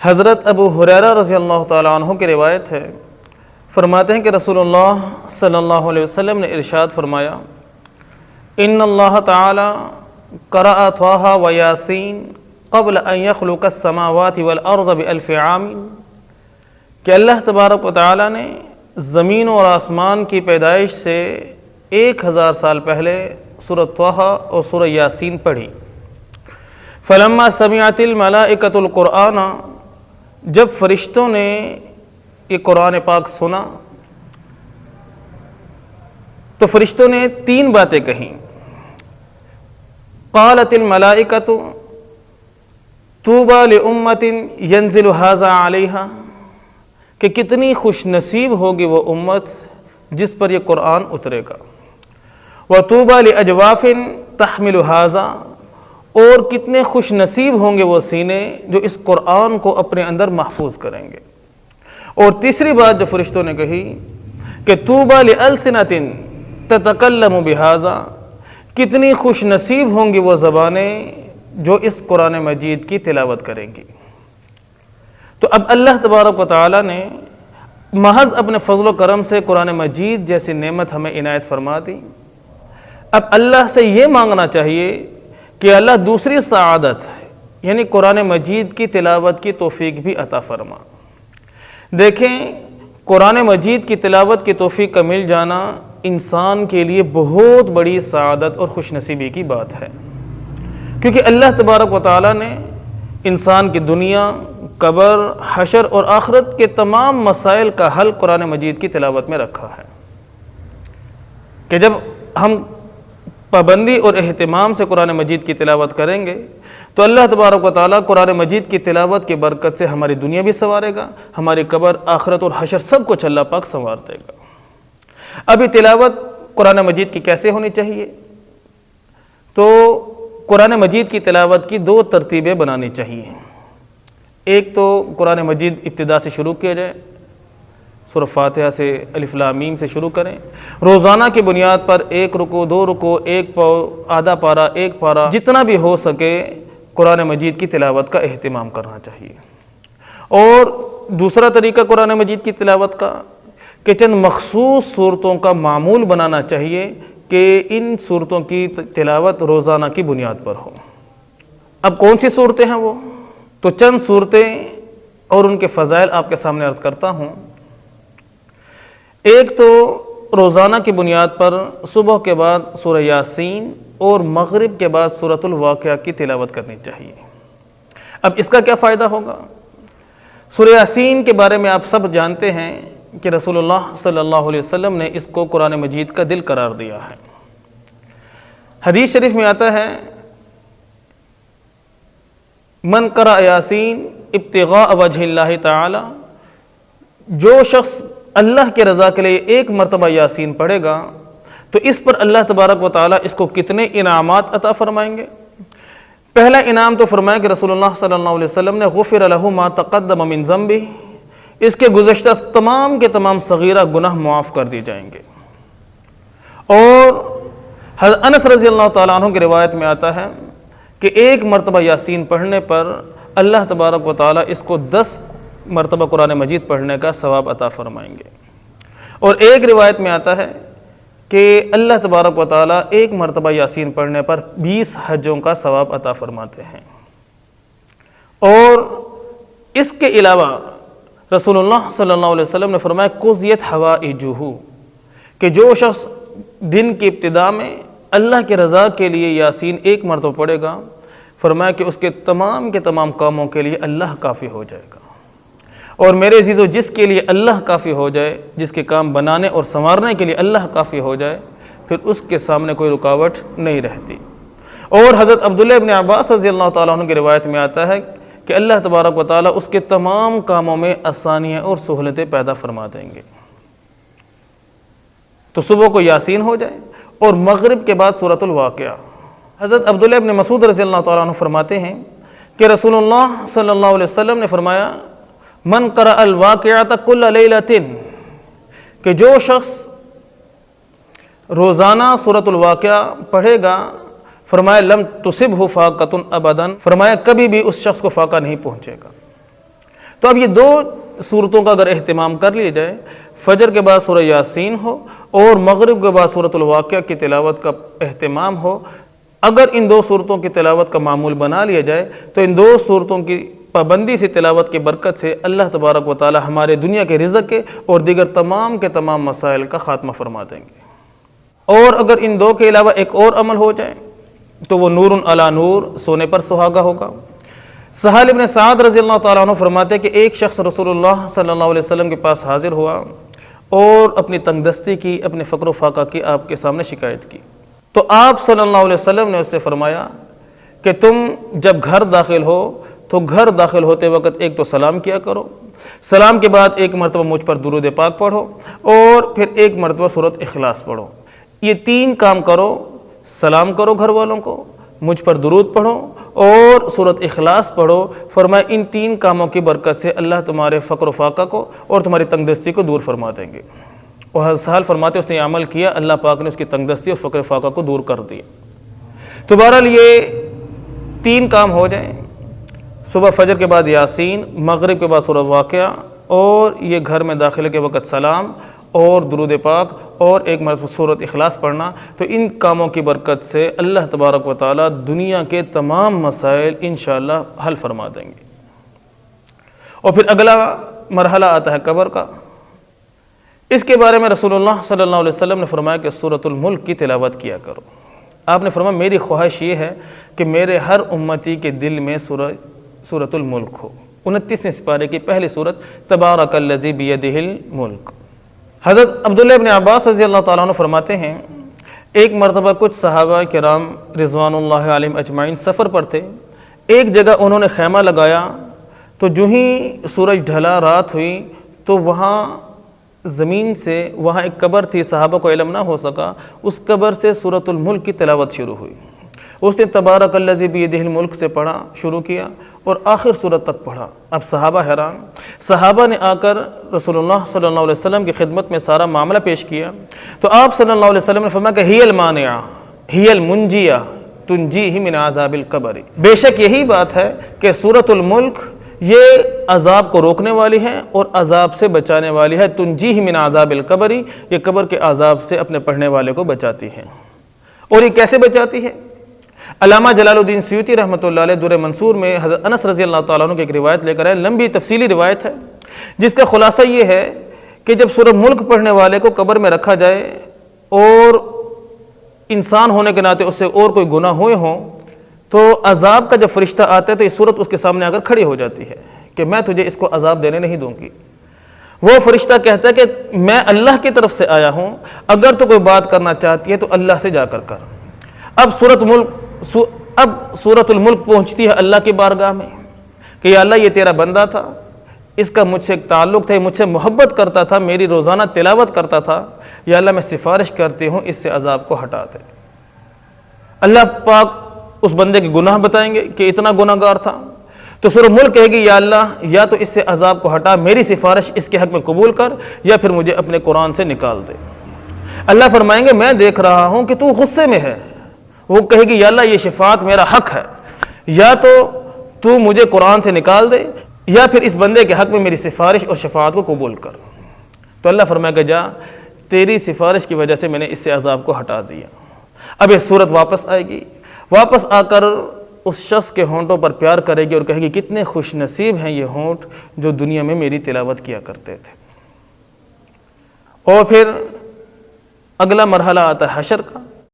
حضرت ابو ہریرہ رضی اللہ تعالیٰ عنہ کی روایت ہے، فرماتے ہیں کہ رسول اللہ صلی اللہ علیہ وسلم نے ارشاد فرمایا، ان اللہ تعالی قرأ طٰہٰ و یاسین قبل ان یخلق السماوات والارض بألف عام، کہ اللہ تبارک و تعالیٰ نے زمین اور آسمان کی پیدائش سے 1000 سال پہلے سورۃ طٰہٰ اور سورہ یاسین پڑھی۔ فلما سمعت الملائکۃ القرآن، جب فرشتوں نے یہ قرآن پاک سنا تو فرشتوں نے 3 باتیں کہیں۔ قالت الملائکۃ طوبی لامۃ ینزل ھذا علیہا، کہ کتنی خوش نصیب ہوگی وہ امت جس پر یہ قرآن اترے گا۔ وطوبی لاجواف تحمل ھذا، اور کتنے خوش نصیب ہوں گے وہ سینے جو اس قرآن کو اپنے اندر محفوظ کریں گے۔ اور تیسری بات جو فرشتوں نے کہی کہ طوبی لألسنۃ تتکلم بھذا، کتنی خوش نصیب ہوں گی وہ زبانیں جو اس قرآن مجید کی تلاوت کریں گی۔ تو اب اللہ تبارک و تعالیٰ نے محض اپنے فضل و کرم سے قرآن مجید جیسی نعمت ہمیں عنایت فرما دی۔ اب اللہ سے یہ مانگنا چاہیے کہ اللہ دوسری سعادت یعنی قرآن مجید کی تلاوت کی توفیق بھی عطا فرما۔ دیکھیں، قرآن مجید کی تلاوت کی توفیق کا مل جانا انسان کے لیے بہت بڑی سعادت اور خوش نصیبی کی بات ہے، کیونکہ اللہ تبارک و تعالیٰ نے انسان کی دنیا، قبر، حشر اور آخرت کے تمام مسائل کا حل قرآن مجید کی تلاوت میں رکھا ہے، کہ جب ہم پابندی اور اہتمام سے قرآن مجید کی تلاوت کریں گے تو اللہ تبارک و تعالیٰ قرآن مجید کی تلاوت کی برکت سے ہماری دنیا بھی سنوارے گا، ہماری قبر، آخرت اور حشر سب کچھ اللہ پاک سنوار دے گا۔ ابھی تلاوت قرآن مجید کی کیسے ہونی چاہیے؟ تو قرآن مجید کی تلاوت کی 2 ترتیبیں بنانی چاہیے۔ ایک تو قرآن مجید ابتدا سے شروع کیا جائے، سورہ فاتحہ سے الف لام میم سے شروع کریں، روزانہ کی بنیاد پر 1 رکوع 2 رکوع 1 پاؤ آدھا پارہ 1 پارہ جتنا بھی ہو سکے قرآن مجید کی تلاوت کا اہتمام کرنا چاہیے۔ اور دوسرا طریقہ قرآن مجید کی تلاوت کا کہ چند مخصوص صورتوں کا معمول بنانا چاہیے کہ ان صورتوں کی تلاوت روزانہ کی بنیاد پر ہو۔ اب کون سی صورتیں ہیں وہ؟ تو چند صورتیں اور ان کے فضائل آپ کے سامنے عرض کرتا ہوں۔ ایک تو روزانہ کی بنیاد پر صبح کے بعد سورہ یاسین اور مغرب کے بعد سورۃ الواقعہ کی تلاوت کرنی چاہیے۔ اب اس کا کیا فائدہ ہوگا؟ سورہ یاسین کے بارے میں آپ سب جانتے ہیں کہ رسول اللہ صلی اللہ علیہ وسلم نے اس کو قرآن مجید کا دل قرار دیا ہے۔ حدیث شریف میں آتا ہے، من قرأ یاسین ابتغاء وجہ اللہ تعالی، جو شخص اللہ کے رضا کے لیے 1 مرتبہ یاسین پڑھے گا تو اس پر اللہ تبارک و تعالیٰ اس کو کتنے انعامات عطا فرمائیں گے۔ پہلا انعام تو فرمایا کہ رسول اللہ صلی اللہ علیہ وسلم نے غفر لہ ما تقدم من ذنبہ، اس کے گزشتہ تمام کے تمام صغیرہ گناہ معاف کر دی جائیں گے۔ اور حضرت انس رضی اللہ تعالیٰ عنہ کی روایت میں آتا ہے کہ 1 مرتبہ یاسین پڑھنے پر اللہ تبارک و تعالیٰ اس کو 10 مرتبہ قرآن مجید پڑھنے کا ثواب عطا فرمائیں گے۔ اور ایک روایت میں آتا ہے کہ اللہ تبارک و تعالیٰ 1 مرتبہ یاسین پڑھنے پر 20 حجوں کا ثواب عطا فرماتے ہیں۔ اور اس کے علاوہ رسول اللہ صلی اللہ علیہ وسلم نے فرمایا قضیت حوائجہ، کہ جو شخص دن کی ابتدا میں اللہ کی رضا کے لیے یاسین 1 مرتبہ پڑھے گا، فرمایا کہ اس کے تمام کاموں کے لیے اللہ کافی ہو جائے گا۔ اور میرے عزیزو، جس کے لیے اللہ کافی ہو جائے، جس کے کام بنانے اور سنوارنے کے لیے اللہ کافی ہو جائے، پھر اس کے سامنے کوئی رکاوٹ نہیں رہتی۔ اور حضرت عبداللہ ابن عباس رضی اللہ تعالیٰ عنہ کی روایت میں آتا ہے کہ اللہ تبارک و تعالیٰ اس کے تمام کاموں میں آسانیاں اور سہولتیں پیدا فرما دیں گے۔ تو صبح کو یاسین ہو جائے اور مغرب کے بعد سورۃ الواقعہ۔ حضرت عبداللہ ابن مسعود رضی اللہ تعالیٰ عنہ فرماتے ہیں کہ رسول اللہ صلی اللہ علیہ وسلم نے فرمایا، من قرأ الواقعۃ کل لیلۃ، کہ جو شخص روزانہ سورۃ الواقعہ پڑھے گا، فرمایا لم تصبہ فاقۃ ابدا، فرمایا کبھی بھی اس شخص کو فاقہ نہیں پہنچے گا۔ تو اب یہ دو صورتوں کا اگر اہتمام کر لیا جائے، فجر کے بعد سورہ یاسین ہو اور مغرب کے بعد سورۃ الواقعہ کی تلاوت کا اہتمام ہو، اگر ان دو صورتوں کی تلاوت کا معمول بنا لیا جائے تو ان دو صورتوں کی پابندی سے، تلاوت کی برکت سے اللہ تبارک و تعالی ہمارے دنیا کے رزق کے اور دیگر تمام کے تمام مسائل کا خاتمہ فرما دیں گے۔ اور اگر ان دو کے علاوہ ایک اور عمل ہو جائے تو وہ نور علی نور، سونے پر سہاگا ہوگا۔ سہل بن سعد رضی اللہ تعالیٰ عنہ فرماتے ہیں کہ ایک شخص رسول اللہ صلی اللہ علیہ وسلم کے پاس حاضر ہوا اور اپنی تنگ دستی کی، اپنے فقر و فاقہ کی آپ کے سامنے شکایت کی، تو آپ صلی اللہ علیہ وسلم نے اس سے فرمایا کہ تم جب گھر داخل ہو تو گھر داخل ہوتے وقت ایک تو سلام کیا کرو، سلام کے بعد ایک مرتبہ مجھ پر درود پاک پڑھو اور پھر ایک مرتبہ سورۃ اخلاص پڑھو۔ یہ تین کام کرو، سلام کرو گھر والوں کو، مجھ پر درود پڑھو اور سورۃ اخلاص پڑھو۔ فرمایا ان تین کاموں کی برکت سے اللہ تمہارے فقر و فاقہ کو اور تمہاری تنگ دستی کو دور فرما دیں گے۔ اور سہل فرماتے اس نے یہ عمل کیا، اللہ پاک نے اس کی تنگ دستی اور فقر و فاقہ کو دور کر دیا۔ تو بہرحال یہ تین کام ہو جائیں، صبح فجر کے بعد یاسین، مغرب کے بعد سورۃ واقعہ اور یہ گھر میں داخلے کے وقت سلام اور درود پاک اور ایک مرتبہ سورۃ اخلاص پڑھنا، تو ان کاموں کی برکت سے اللہ تبارک و تعالی دنیا کے تمام مسائل انشاءاللہ حل فرما دیں گے۔ اور پھر اگلا مرحلہ آتا ہے قبر کا۔ اس کے بارے میں رسول اللہ صلی اللہ علیہ وسلم نے فرمایا کہ سورۃ الملک کی تلاوت کیا کرو۔ آپ نے فرمایا میری خواہش یہ ہے کہ میرے ہر امتی کے دل میں سورۃ الملک ہو۔ 29ویں سپارے کی پہلی سورت تبارک الذی بیدہ الملک۔ حضرت عبداللہ ابن عباس رضی اللہ تعالیٰ عنہ فرماتے ہیں ایک مرتبہ کچھ صحابہ کرام رضوان اللہ علیہم اجمعین سفر پر تھے، ایک جگہ انہوں نے خیمہ لگایا، تو جو ہی سورج ڈھلا، رات ہوئی، تو وہاں زمین سے وہاں ایک قبر تھی، صحابہ کو علم نہ ہو سکا، اس قبر سے سورۃ الملک کی تلاوت شروع ہوئی۔ اس نے تبارک الذی بیدہ الملک سے پڑھا شروع کیا اور آخر سورت تک پڑھا۔ اب صحابہ حیران، صحابہ نے آ کر رسول اللہ صلی اللہ علیہ وسلم کی خدمت میں سارا معاملہ پیش کیا، تو آپ صلی اللہ علیہ وسلم نے فرمایا کہ ہی المانعہ ہی المنجیہ تنجیہ من عذاب القبر، بے شک یہی بات ہے کہ سورۃ الملک یہ عذاب کو روکنے والی ہے اور عذاب سے بچانے والی ہے، تنجیہ من عذاب القبر، یہ قبر کے عذاب سے اپنے پڑھنے والے کو بچاتی ہے۔ اور یہ کیسے بچاتی ہے؟ علامہ جلال الدین سیوطی رحمۃ اللہ علیہ در منصور میں حضرت انس رضی اللہ تعالیٰ عنہ کی ایک روایت لے کر ہے، لمبی تفصیلی روایت ہے، جس کا خلاصہ یہ ہے کہ جب سورۃ ملک پڑھنے والے کو قبر میں رکھا جائے اور انسان ہونے کے ناطے اس سے اور کوئی گناہ ہوئے ہوں، تو عذاب کا جب فرشتہ آتا ہے تو یہ صورت اس کے سامنے آ کر کھڑی ہو جاتی ہے کہ میں تجھے اس کو عذاب دینے نہیں دوں گی۔ وہ فرشتہ کہتا ہے کہ میں اللہ کی طرف سے آیا ہوں، اگر تو کوئی بات کرنا چاہتی ہے تو اللہ سے جا کر کر۔ اب سورۃ الملک پہنچتی ہے اللہ کی بارگاہ میں کہ یا اللہ یہ تیرا بندہ تھا، اس کا مجھ سے ایک تعلق تھا، مجھ سے محبت کرتا تھا، میری روزانہ تلاوت کرتا تھا، یا اللہ میں سفارش کرتی ہوں اس سے عذاب کو ہٹا دے۔ اللہ پاک اس بندے کے گناہ بتائیں گے کہ اتنا گناہ گار تھا، تو سورۃ ملک کہے گی یا اللہ یا تو اس سے عذاب کو ہٹا، میری سفارش اس کے حق میں قبول کر، یا پھر مجھے اپنے قرآن سے نکال دے۔ اللہ فرمائیں گے میں دیکھ رہا ہوں کہ تو غصے میں ہے۔ وہ کہے گی یا اللہ یہ شفاعت میرا حق ہے، یا تو مجھے قرآن سے نکال دے، یا پھر اس بندے کے حق میں میری سفارش اور شفاعت کو قبول کر۔ تو اللہ فرمائے گا جا، تیری سفارش کی وجہ سے میں نے اس سے عذاب کو ہٹا دیا۔ اب یہ صورت واپس آئے گی، واپس آ کر اس شخص کے ہونٹوں پر پیار کرے گی اور کہے گی کتنے خوش نصیب ہیں یہ ہونٹ جو دنیا میں میری تلاوت کیا کرتے تھے۔ اور پھر اگلا مرحلہ آتا ہے حشر کا۔